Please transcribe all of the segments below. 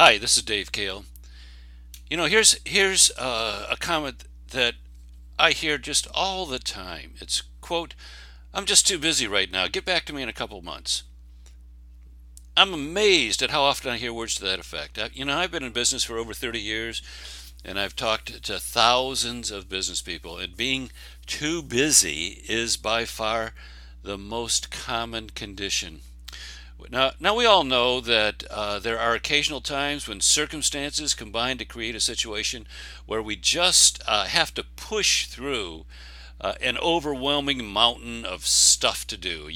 Hi, this is Dave Kahle. Here's a comment that I hear just all the time. It's quote, "I'm just too busy right now. Get back to me in a couple months." I'm amazed at how often I hear words to that effect. I've been in business for over 30 years, and I've talked to thousands of business people, and being too busy is by far the most common condition. Now we all know that there are occasional times when circumstances combine to create a situation where we just have to push through an overwhelming mountain of stuff to do.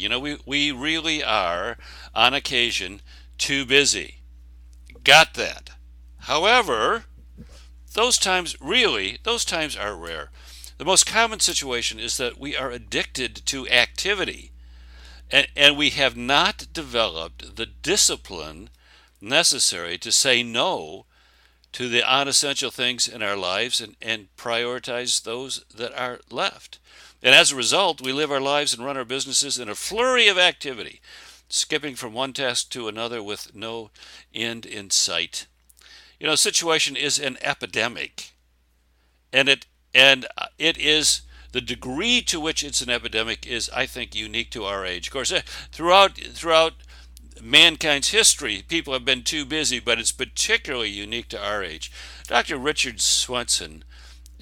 We really are, on occasion, too busy. Got that. However, those times are rare. The most common situation is that we are addicted to activity, and we have not developed the discipline necessary to say no to the unessential things in our lives and prioritize those that are left. And as a result, we live our lives and run our businesses in a flurry of activity, skipping from one task to another with no end in sight. The situation is an epidemic, and it is the degree to which it's an epidemic is, I think, unique to our age. Of course, throughout mankind's history, people have been too busy, but it's particularly unique to our age. Dr. Richard Swenson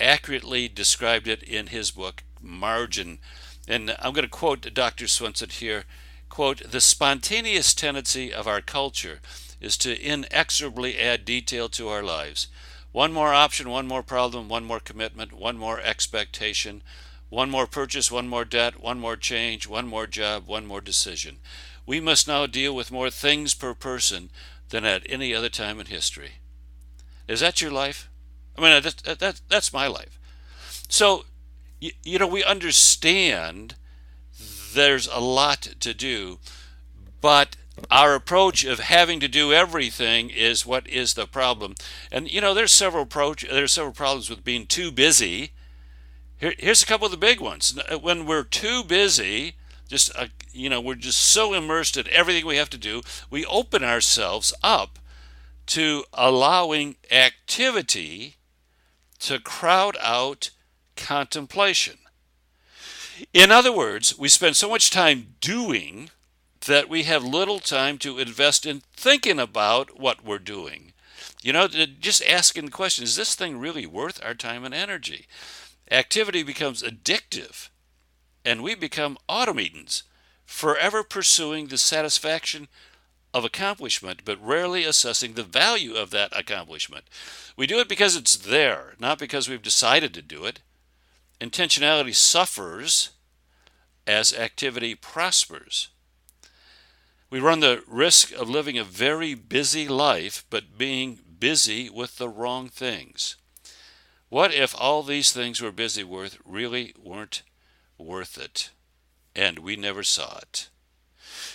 accurately described it in his book Margin, and I'm going to quote Dr. Swenson here. Quote, "The spontaneous tendency of our culture is to inexorably add detail to our lives. One more option, one more problem, one more commitment, one more expectation, one more purchase, one more debt, one more change, one more job, one more decision. We must now deal with more things per person than at any other time in history." Is that your life? I mean, that's my life. So, we understand there's a lot to do, but our approach of having to do everything is what is the problem. And there's several problems with being too busy. Here's a couple of the big ones. When we're too busy, we're just so immersed in everything we have to do, we open ourselves up to allowing activity to crowd out contemplation. In other words, we spend so much time doing that we have little time to invest in thinking about what we're doing. Just asking the question, is this thing really worth our time and energy? Activity becomes addictive, and we become automatons, forever pursuing the satisfaction of accomplishment, but rarely assessing the value of that accomplishment. We do it because it's there, not because we've decided to do it. Intentionality suffers as activity prospers. We run the risk of living a very busy life, but being busy with the wrong things. What if all these things we're busy with really weren't worth it, and we never saw it?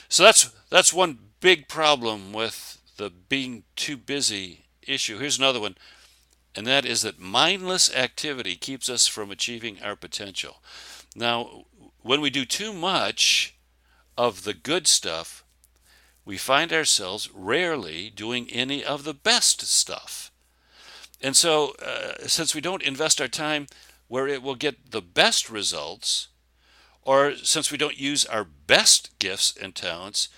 So that's one big problem with the being too busy issue. Here's another one, and that is that mindless activity keeps us from achieving our potential. Now, when we do too much of the good stuff, we find ourselves rarely doing any of the best stuff. And so, since we don't invest our time where it will get the best results, or since we don't use our best gifts and talents,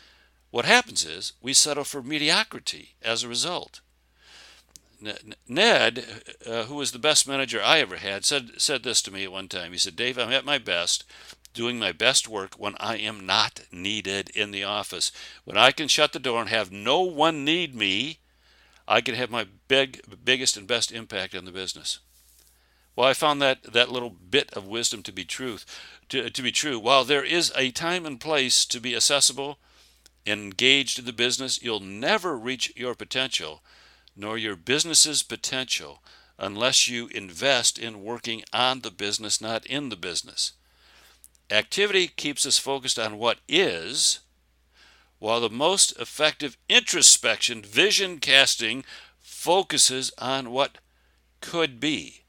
what happens is we settle for mediocrity as a result. Ned, who was the best manager I ever had, said this to me at one time. He said, "Dave, I'm at my best, doing my best work when I am not needed in the office. When I can shut the door and have no one need me, I can have my biggest and best impact on the business." Well, I found that little bit of wisdom to be true. While there is a time and place to be accessible and engaged in the business, you'll never reach your potential, nor your business's potential, unless you invest in working on the business, not in the business. Activity keeps us focused on what is, while the most effective introspection, vision casting, focuses on what could be.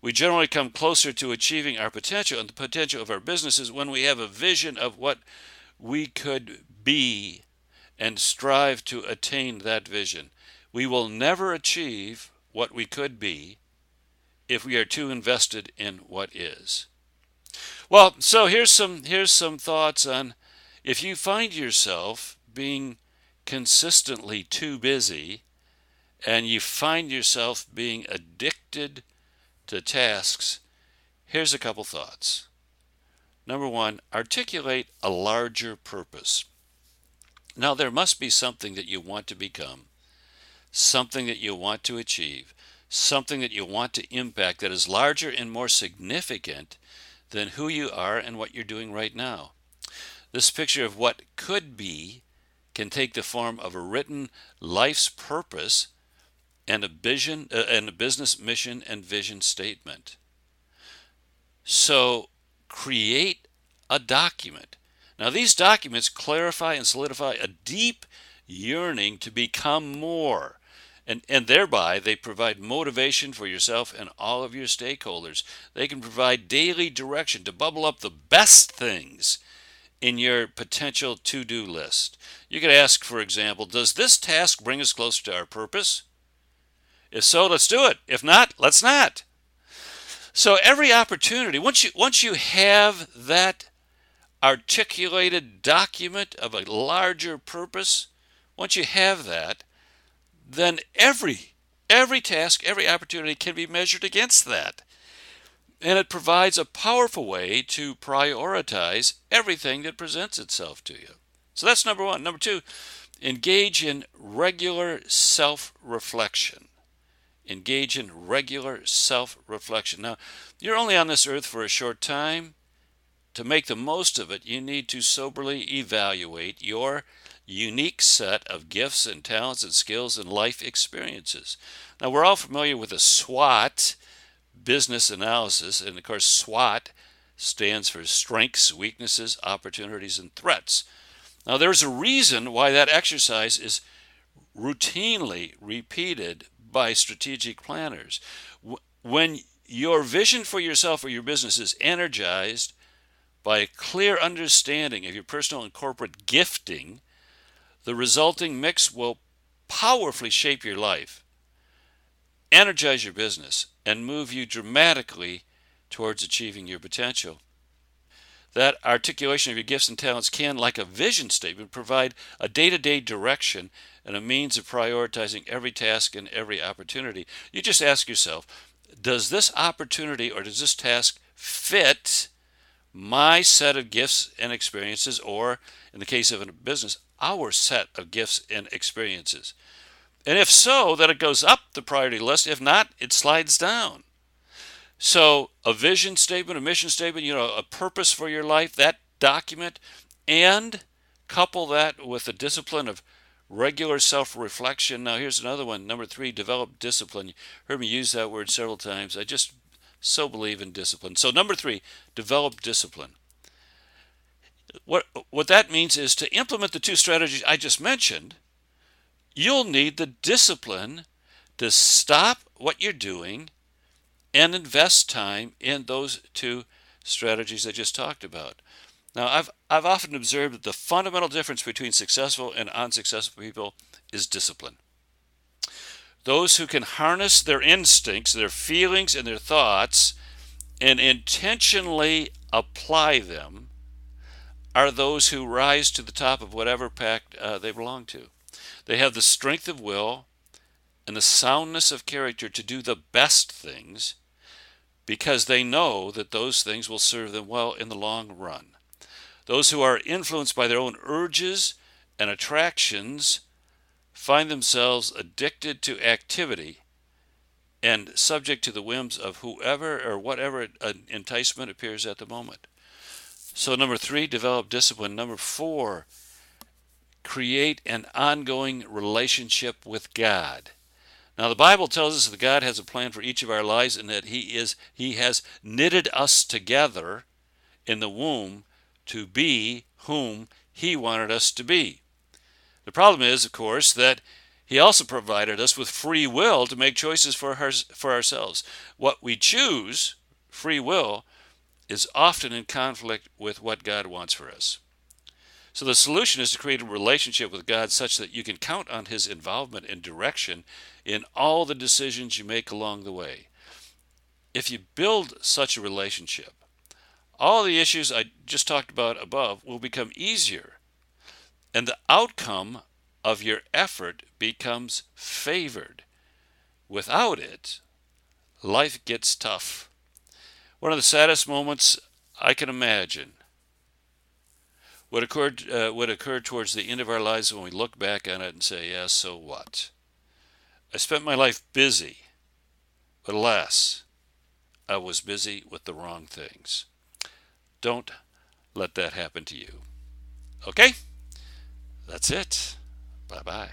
We generally come closer to achieving our potential and the potential of our businesses when we have a vision of what we could be and strive to attain that vision. We will never achieve what we could be if we are too invested in what is. Well, so here's some thoughts on if you find yourself being consistently too busy and you find yourself being addicted to tasks. Here's a couple thoughts. Number one, articulate a larger purpose. Now, there must be something that you want to become, something that you want to achieve, something that you want to impact that is larger and more significant than who you are and what you're doing right now. This picture of what could be can take the form of a written life's purpose and a business mission and vision statement. So create a document. Now, these documents clarify and solidify a deep yearning to become more, and thereby they provide motivation for yourself and all of your stakeholders. They can provide daily direction to bubble up the best things in your potential to-do list. You could ask, for example, does this task bring us closer to our purpose? If so, let's do it. If not, let's not. So every opportunity, once you have that articulated document of a larger purpose, once you have that, then every task, every opportunity can be measured against that. And it provides a powerful way to prioritize everything that presents itself to you. So that's number one. Number two, engage in regular self-reflection. Engage in regular self-reflection. Now, you're only on this earth for a short time. To make the most of it, you need to soberly evaluate your unique set of gifts and talents and skills and life experiences. Now, we're all familiar with the SWOT, business analysis, and of course, SWOT stands for strengths, weaknesses, opportunities, and threats. Now, there's a reason why that exercise is routinely repeated by strategic planners. When your vision for yourself or your business is energized by a clear understanding of your personal and corporate gifting, the resulting mix will powerfully shape your life, energize your business, and move you dramatically towards achieving your potential. That articulation of your gifts and talents can, like a vision statement, provide a day-to-day direction and a means of prioritizing every task and every opportunity. You just ask yourself, does this opportunity or does this task fit my set of gifts and experiences, or in the case of a business, our set of gifts and experiences? And if so, then it goes up the priority list. If not, it slides down. So a vision statement, a mission statement, a purpose for your life, that document, and couple that with the discipline of regular self-reflection. Now here's another one. Number three, develop discipline. You heard me use that word several times. I just so believe in discipline. So number three, develop discipline. What that means is to implement the two strategies I just mentioned, you'll need the discipline to stop what you're doing and invest time in those two strategies I just talked about. Now, I've often observed that the fundamental difference between successful and unsuccessful people is discipline. Those who can harness their instincts, their feelings, and their thoughts and intentionally apply them are those who rise to the top of whatever pack they belong to. They have the strength of will and the soundness of character to do the best things because they know that those things will serve them well in the long run. Those who are influenced by their own urges and attractions find themselves addicted to activity and subject to the whims of whoever or whatever enticement appears at the moment. So number three, develop discipline. Number four, create an ongoing relationship with God. Now, the Bible tells us that God has a plan for each of our lives and that He has knitted us together in the womb to be whom He wanted us to be. The problem is, of course, that He also provided us with free will to make choices for ourselves. What we choose, free will, is often in conflict with what God wants for us. So the solution is to create a relationship with God such that you can count on His involvement and direction in all the decisions you make along the way. If you build such a relationship, all the issues I just talked about above will become easier, and the outcome of your effort becomes favored. Without it, life gets tough. One of the saddest moments I can imagine would occur towards the end of our lives when we look back on it and say, yeah, so what? I spent my life busy, but alas, I was busy with the wrong things. Don't let that happen to you. Okay? That's it. Bye-bye.